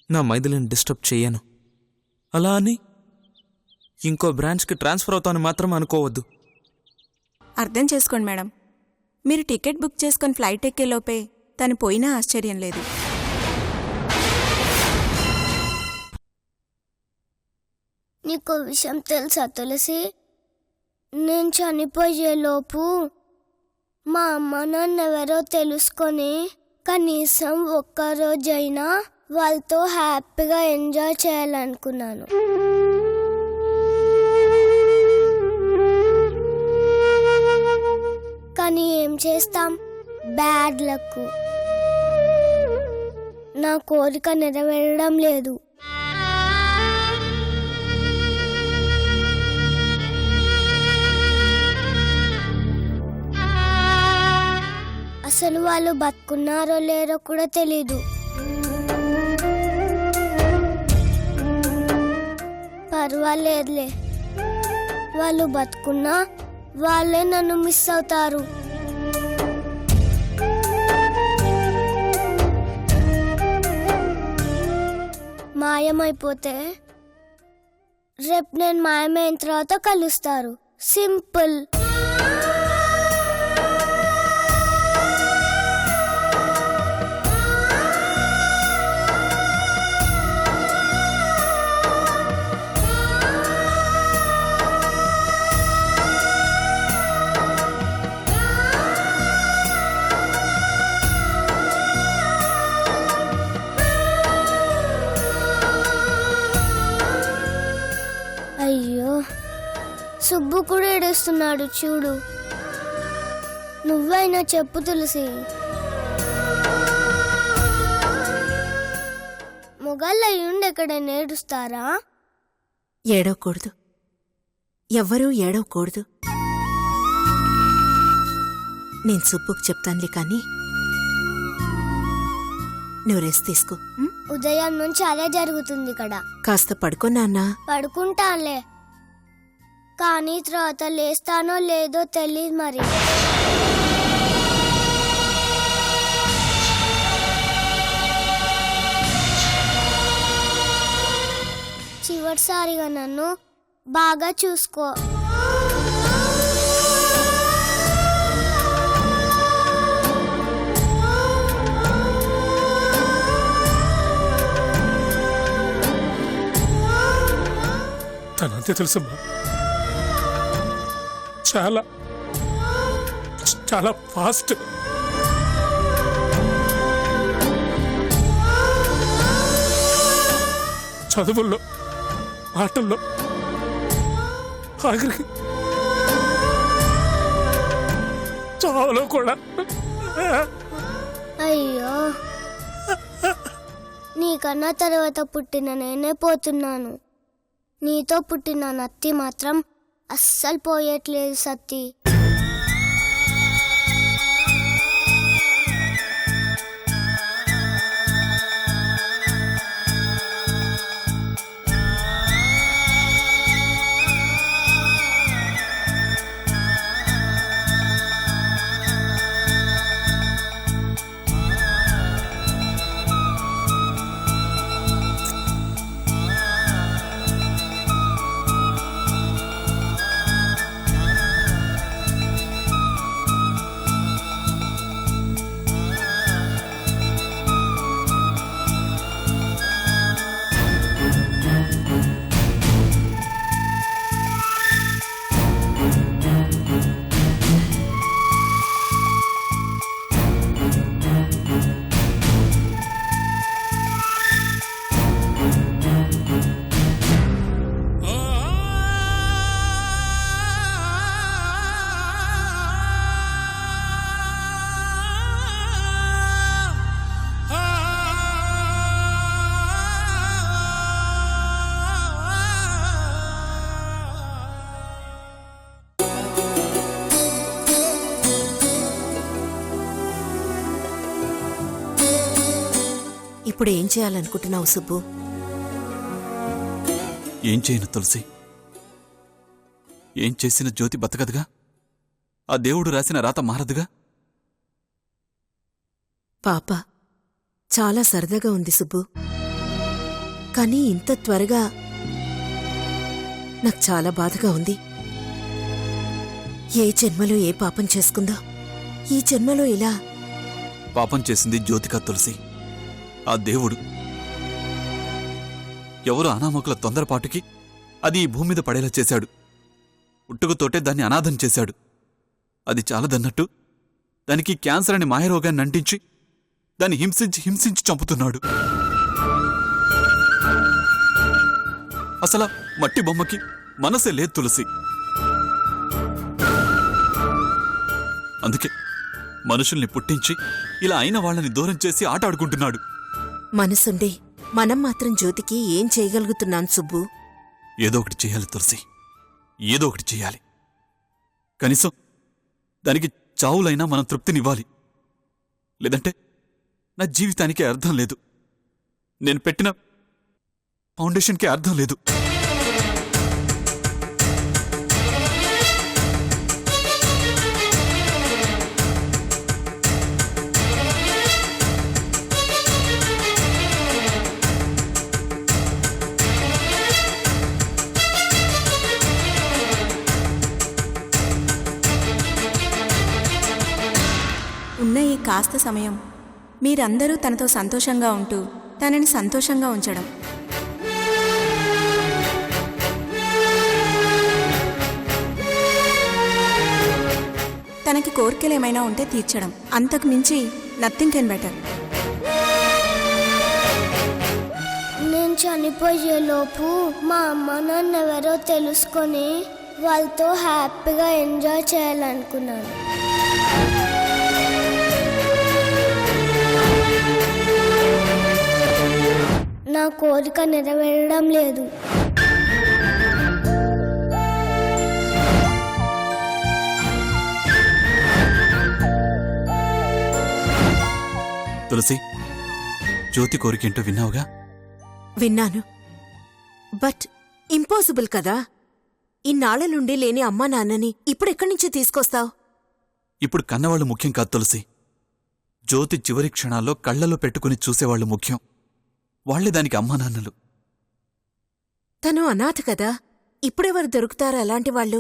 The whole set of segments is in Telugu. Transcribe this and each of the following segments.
నా మైథిలిని డిస్టర్బ్ చెయ్యను. అలా అని ఇంకో బ్రాంచ్కి ట్రాన్స్ఫర్ అవుతాను మాత్రం అనుకోవద్దు. అర్థం చేసుకోండి మేడం. మీరు టికెట్ బుక్ చేసుకొని ఫ్లైట్ ఎక్కేలోపే తను పోయినా ఆశ్చర్యం లేదు. నీకో విషయం తెలుసా తులసి? నేను చనిపోయేలోపు మా అమ్మ నన్నెవరో తెలుసుకొని కనీసం ఒక్కరోజైనా వాళ్ళతో హ్యాపీగా ఎంజాయ్ చేయాలనుకున్నాను. కానీ ఏం చేస్తాం, బ్యాడ్ లక్. నా కోరిక నెరవేరడం లేదు. అసలు వాళ్ళు బతుకున్నారో లేరో కూడా తెలీదు. పర్వాలేదులే, వాళ్ళు బతుకున్నా వాళ్ళే నన్ను మిస్ అవుతారు. మాయమైపోతే రేపు నేను మాయమైన తర్వాత కలుస్తారు. సింపుల్. అయ్యో, సుబ్బు కూడా ఏడుస్తున్నాడు చూడు. నువ్వైనా చెప్పు తులసి. మొగాళ్ళయ్యుండి ఎక్కడైనా ఏడుస్తారా? ఏడవకూడదు, ఎవ్వరూ ఏడవకూడదు. నేను సుబ్బుకు చెప్తానులే కానీ నువ్వు రెస్ట్ తీసుకో. ఉదయం నుంచి అదే జరుగుతుంది ఇక్కడ. కాస్త పడుకో నాన్నా. పడుకుంటానులే, కానీ తర్వాత లేస్తానో లేదో తెలీదు మరి. చివరిసారిగా నన్ను బాగా చూసుకో. తనంతే తెలుసమ్మా, చాలా చాలా ఫాస్ట్. చదువుల్లో, ఆటల్లో, ఆఖరికి చావులో కూడా. అయ్యో, నీకన్నా తర్వాత పుట్టిన నేనే పోతున్నాను. నీతో పుట్టిన నత్తి మాత్రం అస్సలు పోయట్లేదు సత్తి. ఇప్పుడు ఏం చేయాలనుకుంటున్నావు సుబ్బు? ఏం చేయను తులసి. ఏం చేసిన జ్యోతి బతకదుగా, ఆ దేవుడు రాసిన రాత మారదుగా. పాప చాలా సరదాగా ఉంది సుబ్బు. కానీ ఇంత త్వరగా నాకు చాలా బాధగా ఉంది. ఏ జన్మలో ఏ పాపం చేసుకుందో ఈ జన్మలో ఇలా. పాపం చేసింది జ్యోతిక తులసి, ఆ దేవుడు. ఎవరు అనామకుల తొందరపాటుకి అది ఈ భూమి మీద పడేలా చేశాడు. పుట్టుకతోటే దాన్ని అనాథం చేశాడు. అది చాలదన్నట్టు దానికి క్యాన్సర్ అని మాయరోగాన్ని అంటించి దాన్ని హింసించి హింసించి చంపుతున్నాడు. అసలు మట్టి బొమ్మకి మనసే లేదు తులసి. అందుకే మనుషుల్ని పుట్టించి ఇలా అయిన వాళ్ళని దూరం చేసి ఆట ఆడుకుంటున్నాడు. మనసుండే మనం మాత్రం జ్యోతికి ఏం చేయగలుగుతున్నాం సుబ్బు? ఏదో ఒకటి చేయాలి తులసి, ఏదో ఒకటి చేయాలి. కనీసం దానికి చావులైనా మనం తృప్తినివ్వాలి. లేదంటే నా జీవితానికి అర్థం లేదు, నేను పెట్టిన ఫౌండేషన్కి అర్థం లేదు. ఉన్న ఈ కాస్త సమయం మీరందరూ తనతో సంతోషంగా ఉంటూ తనని సంతోషంగా ఉంచడం. తనకి కోరికలేమైనా ఉంటే తీర్చడం. అంతకు మించి నథింగ్ కెన్ బెటర్. నేను చనిపోయేలోపు మా అమ్మ నాన్న ఎవరో తెలుసుకొని వాళ్ళతో హ్యాపీగా ఎంజాయ్ చేయాలనుకున్నాను. నా కోరిక నెరవేరడం లేదు. తులసి, జ్యోతి కోరికేంటో విన్నావుగా? విన్నాను. బట్ ఇంపాసిబుల్ కదా. ఇన్నాళ్ల నుండి లేని అమ్మా నాన్నని ఇప్పుడెక్కడి నుంచి తీసుకొస్తావు? ఇప్పుడు కన్నవాళ్లు ముఖ్యం కాదు తులసి. జ్యోతి చివరి క్షణాల్లో కళ్లలో పెట్టుకుని చూసేవాళ్లు ముఖ్యం. వాళ్లే దానికి అమ్మా నాన్నలు. తను అనాథ కదా, ఇప్పుడెవరు దొరుకుతారు అలాంటి వాళ్ళు?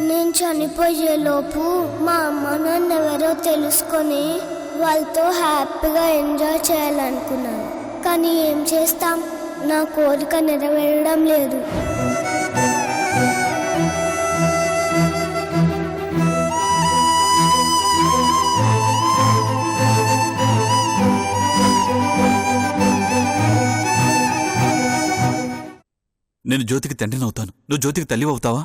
నేను చనిపోయేలోపు మా అమ్మ నాన్న ఎవరో తెలుసుకొని వాళ్ళతో హ్యాపీగా ఎంజాయ్ చేయాలనుకున్నాను. కానీ ఏం చేస్తాం, నా కోరిక నెరవేరడం లేదు. నేను జ్యోతికి తండ్రినవుతాను, నువ్వు జ్యోతికి తల్లి అవుతావా?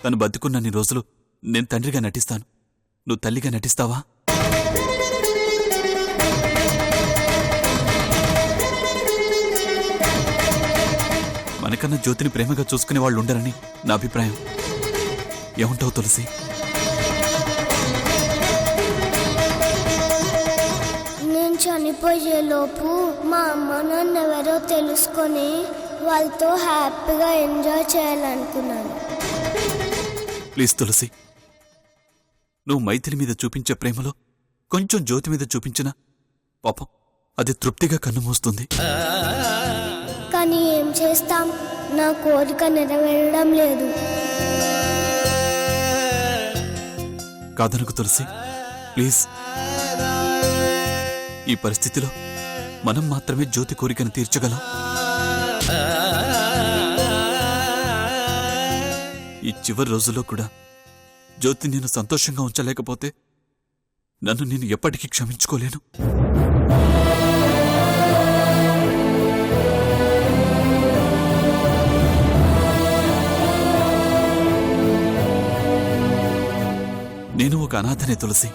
తను బతుకున్నన్ని రోజులు నేను తండ్రిగా నటిస్తాను, నువ్వు తల్లిగా నటిస్తావా? మనకన్నా జ్యోతిని ప్రేమగా చూసుకునే వాళ్ళు ఉండరని నా అభిప్రాయం. ఏమంటావు తులసి? నేను చనిపోయేలోపు మా అమ్మ నాన్న ఎవరో తెలుసుకొని వాళ్ళతో హ్యాపీగా ఎంజాయ్ చేయాలనుకున్నాను. ప్లీజ్ తులసి, నువ్వు మైథిలి మీద చూపించే ప్రేమలో కొంచెం జ్యోతి మీద చూపించిన పాపం అది తృప్తిగా కన్నుమూస్తుంది. కానీ ఏం చేస్తాం, నా కోరిక నెరవేరడం లేదు. కాదనకు తులసి, ప్లీజ్. ఈ పరిస్థితిలో మనం మాత్రమే జ్యోతి కోరికను తీర్చగలం. ఈ చివరి రోజుల్లో కూడా జ్యోతి నేను సంతోషంగా ఉంచలేకపోతే నన్ను నేను ఎప్పటికీ క్షమించుకోలేను. నేను ఒక అనాథనే తులసి.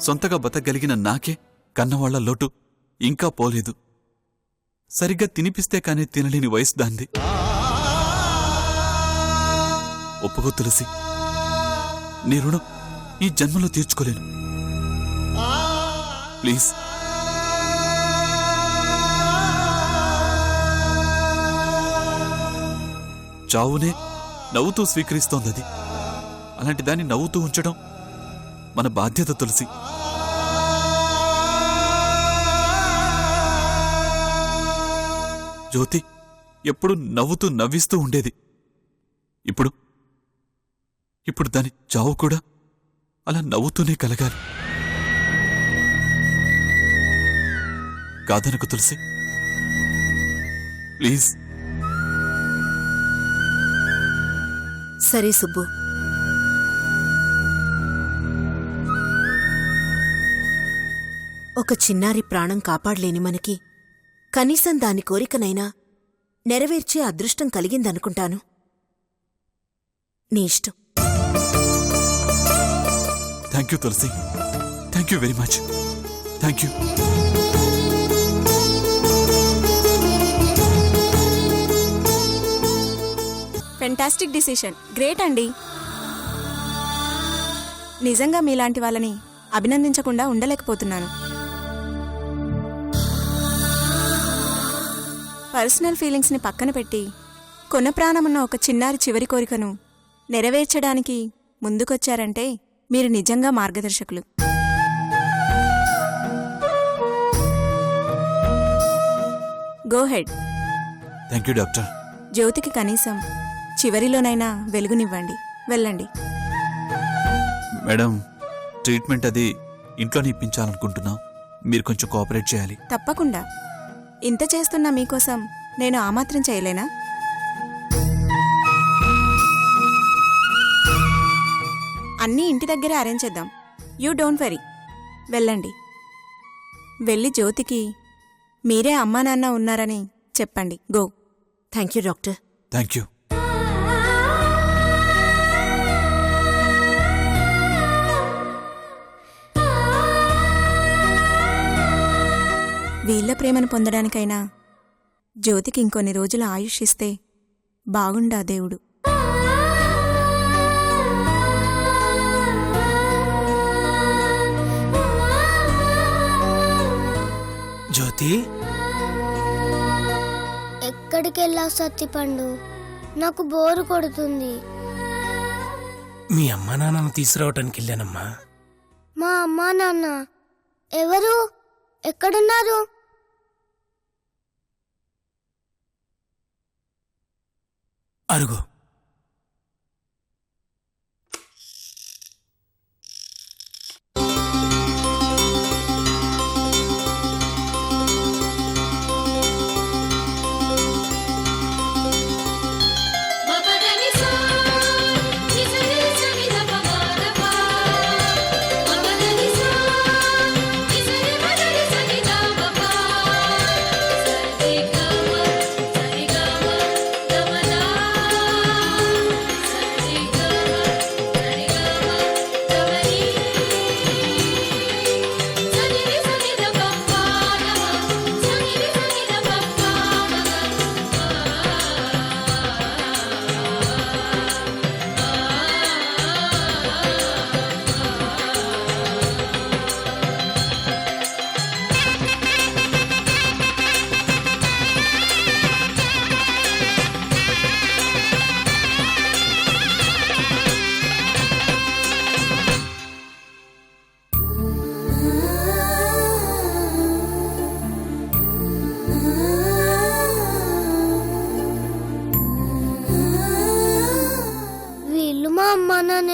సొంతగా బతకగలిగిన నాకే కన్నవాళ్ల లోటు ఇంకా పోలేదు. సరిగ్గా తినిపిస్తే కానీ తినలేని వయసు దాంది. ఒప్పుకో తులసి, నీ రుణం ఈ జన్మలో తీర్చుకోలేను. ప్లీజ్. చావునే నవ్వుతూ స్వీకరిస్తోందది. అలాంటి దాన్ని నవ్వుతూ ఉంచడం మన బాధ్యత తులసి. జ్యోతి ఎప్పుడు నవ్వుతూ నవ్విస్తూ ఉండేది. ఇప్పుడు దాని చావు కూడా అలా నవ్వుతూనే కలగాలి. కాదనకు తులసి, ప్లీజ్. సరే సుబ్బు, ఒక చిన్నారి ప్రాణం కాపాడలేని మనకి కనీసం దాని కోరికనైనా నెరవేర్చే అదృష్టం కలిగిందనుకుంటాను. నీ ఇష్టం. Thank you Tulasi, thank you very much. Thank you. Fantastic decision. Great అండి. నిజంగా మీలాంటి వాళ్ళని అభినందించకుండా ఉండలేకపోతున్నాను. పర్సనల్ ఫీలింగ్స్ని పక్కన పెట్టి కొన్న ప్రాణమున్న ఒక చిన్నారి చివరి కోరికను నెరవేర్చడానికి ముందుకొచ్చారంటే మీరు నిజంగా మార్గదర్శకులు. Go ahead. Thank you doctor. జ్యోతికి కనీసం చివరిలోనైనా వెలుగునివ్వండి. వెళ్ళండి. మేడం, ట్రీట్మెంట్ అది ఇంట్లోనే ఇప్పించాలనుకుంటున్నాం. మీరు కొంచెం కోఆపరేట్ చేయాలి. తప్పకుండా. ఇంత చేస్తున్నా మీకోసం నేను ఆ మాత్రం చేయలేనా? అన్నీ ఇంటి దగ్గరే అరేంజ్ చేద్దాం. You don't worry. వెళ్ళండి. వెళ్ళి జ్యోతికి మీరే అమ్మా నాన్న ఉన్నారని చెప్పండి. Go. Thank you doctor. Thank you. వీళ్ల ప్రేమను పొందడానికైనా జ్యోతికి ఇంకొన్ని రోజులు ఆయుష్ ఇస్తే బాగుండా దేవుడు. జ్యోతి, ఎక్కడికెళ్ళావు సత్తిపండు? నాకు బోరు కొడుతుంది. మీ అమ్మా నాన్నను తీసుకురావటానికి వెళ్ళానమ్మా. మా అమ్మా నాన్న ఎవరు? ఎక్కడున్నారు? అరుగు.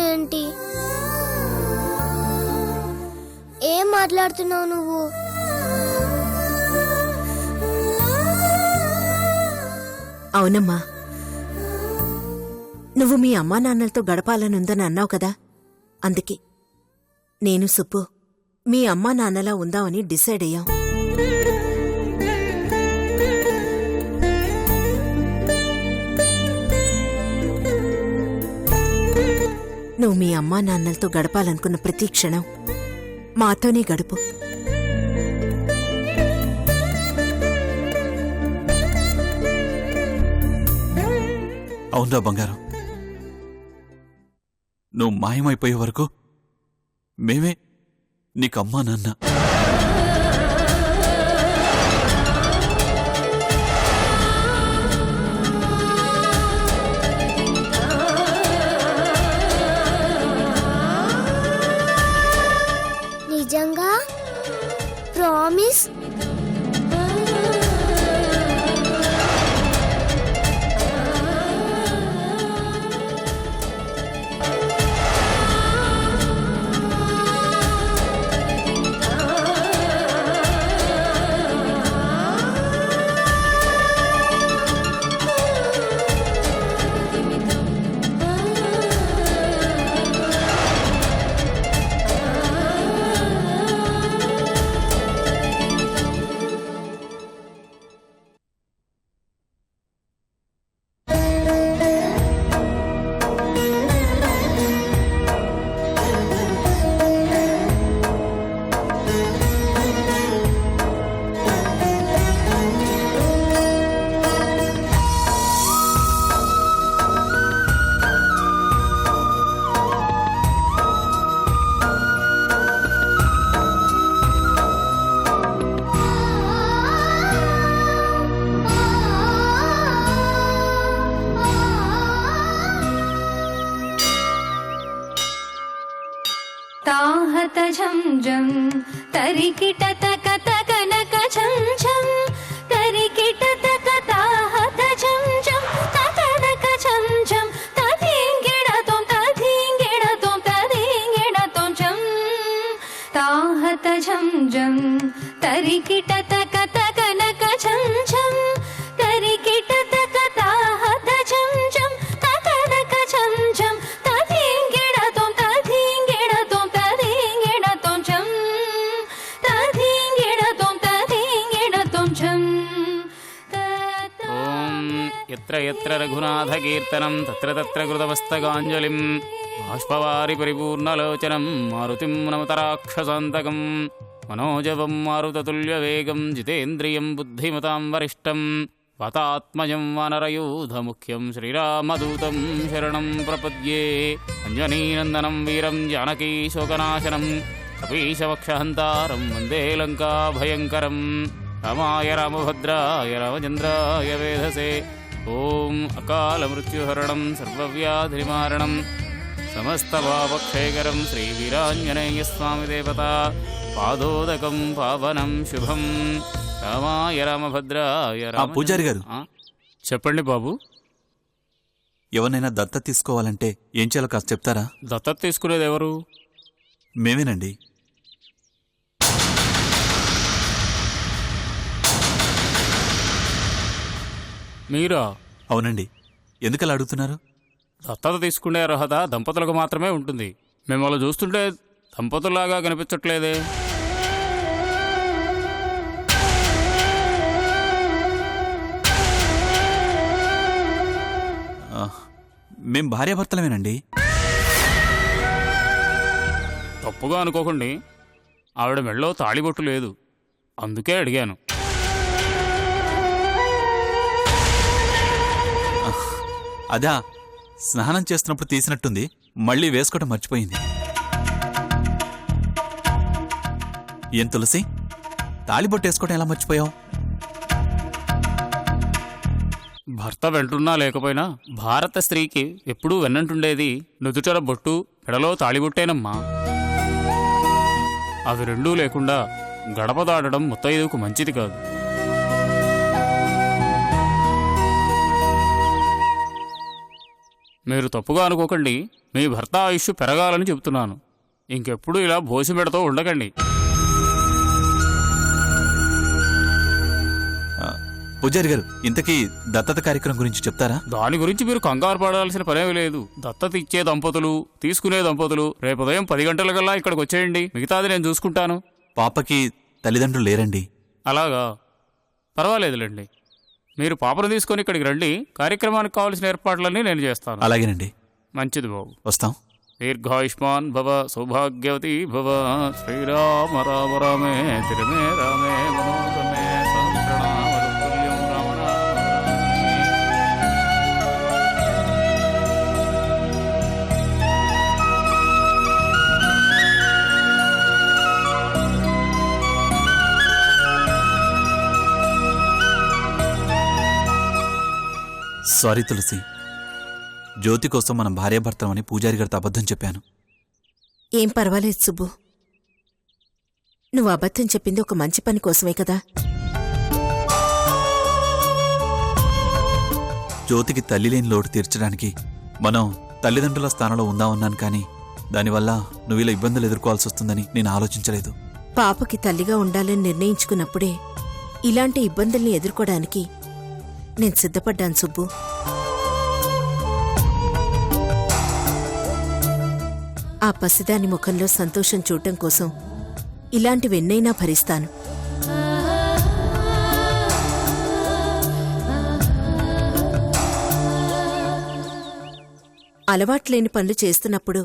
ఏంటి? ఏం మాట్లాడుతున్నావు నువ్వు? అవునమ్మా, నువ్వు మీ అమ్మా నాన్నలతో గడపాలనుందని అన్నావు కదా, అందుకే నేను సుబ్బు మీ అమ్మా నాన్నలా ఉందామని డిసైడ్ అయ్యాం. నువ్వు మీ అమ్మా నాన్నలతో గడపాలనుకున్న ప్రతి క్షణం మాతోనే గడుపు. అవునరా బంగారం, నువ్వు మాయమైపోయే వరకు మేమే నీకమ్మా నాన్న. నిజంగా ప్రామిస్? ताहत झंझम तरिकिट तक तकनक झंझम तरिकिट तक ताहत झंझम तकनक झंझम तधिंगिड़तों झम ताहत झंझम तरिकिट तक तकनक झंझम तरिकिट तक ताहत झंझम तकनक झंझम यत्र यत्र रघुनाथकीर्तनं तत्र तत्र कृतमस्तकाञ्जलिं बाष्पवारि परिपूर्णलोचनं मारुतिं नमत राक्षसान्तकं मनोजवं मारुततुल्यवेगं जितेन्द्रियं बुद्धिमतां वरिष्ठं वातात्मजं वानरयूथमुख्यं श्रीरामदूतं शरणं प्रपद्ये अञ्जनीनन्दनं वीरं जानकीशोकनाशनं कपीशवक्षहन्तारं वन्दे लङ्काभयङ्करं रामाय रामभद्राय रामचन्द्राय वेधसे ओम अकाल मृत्युहरणं सर्वव्याधिनिवारणं समस्तपापक्षयकरं श्रीवीराञ्जनेय स्वामी देवता पादोदकं पावनं शुभं रामाय रामभद्राय పూజారి గారు, చెప్పండి బాబు. ఎవరినైనా దత్తత తీసుకోవాలంటే ఏం చేయాలో కాస్త చెప్తారా? దత్తత తీసుకునేది ఎవరు? మేమేనండి. మీరా? అవునండి. ఎందుకలా అడుగుతున్నారు? దత్తత తీసుకునే అర్హత దంపతులకు మాత్రమే ఉంటుంది. మిమ్మల్ని చూస్తుంటే దంపతుల్లాగా కనిపించట్లేదే. మేం భార్యాభర్తలమేనండి. తప్పుగా అనుకోకండి, ఆవిడ మెళ్ళో తాళిబొట్టు లేదు, అందుకే అడిగాను. అదా, స్నానం చేస్తున్నప్పుడు తీసినట్టుంది, మళ్ళీ వేసుకోవటం మర్చిపోయింది. ఏం తులసి, తాళిబొట్టేసుకోవటం ఎలా మర్చిపోయావు? భర్త వెంటున్నా లేకపోయినా భారత స్త్రీకి ఎప్పుడూ వెన్నంటుండేది నుదుటర బొట్టు, మెడలో తాళిబొట్టేనమ్మా. అవి రెండూ లేకుండా గడప దాటడం ముత్తైదుకు మంచిది కాదు. మీరు తప్పుగా అనుకోకండి, మీ భర్త ఆయుష్ పెరగాలని చెబుతున్నాను. ఇంకెప్పుడు ఇలా భోసిమెడతో ఉండకండి. పూజారి గారు, ఇంతకీ దత్తత కార్యక్రమం గురించి చెప్తారా? దాని గురించి మీరు కంగారు పడాల్సిన పనేమీ లేదు. దత్తత ఇచ్చే దంపతులు, తీసుకునే దంపతులు రేపు ఉదయం 10 గంటలకల్లా ఇక్కడికి వచ్చేయండి. మిగతాది నేను చూసుకుంటాను. పాపకి తల్లిదండ్రులు లేరండి. అలాగా, పర్వాలేదులేండి. మీరు పాపను తీసుకొని ఇక్కడికి రండి. కార్యక్రమానికి కావాల్సిన ఏర్పాట్లన్నీ నేను చేస్తాను. అలాగేనండి. మంచిది బాబు. వస్తాం. దీర్ఘాయుష్మాన్ భవ, సౌభాగ్యవతి భవ. శ్రీరామ రామ రామే తిరమే రామే మనోరమే సహస్రనామ తత్తుల్యం రామ రామ రామే. సారీ తులసి. జ్యోతి కోసం మనం భార్యాభర్తమని పూజారి గారితో అబద్ధం చెప్పాను. ఏం పర్వాలేదు సుబ్బు. నువ్వు అబద్ధం చెప్పింది ఒక మంచి పని కోసమే కదా. జ్యోతికి తల్లి లేని లోటు తీర్చడానికి మనం తల్లిదండ్రుల స్థానంలో ఉందామన్నాను, కానీ దానివల్ల నువ్వు ఇలా ఇబ్బందులు ఎదుర్కోవాల్సి వస్తుందని నేను ఆలోచించలేదు. పాపకి తల్లిగా ఉండాలని నిర్ణయించుకున్నప్పుడే ఇలాంటి ఇబ్బందుల్ని ఎదుర్కోవడానికి నేను సిద్ధపడ్డాను సుబ్బు. ఆ పసిదాని ముఖంలో సంతోషం చూడటం కోసం ఇలాంటివెన్నైనా భరిస్తాను. అలవాట్లేని పనులు చేస్తున్నప్పుడు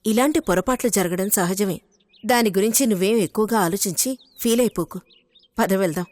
ఇలాంటి పొరపాట్లు జరగడం సహజమే. దాని గురించి నువ్వేం ఎక్కువగా ఆలోచించి ఫీల్ అయిపోకు. పద వెళ్దాం.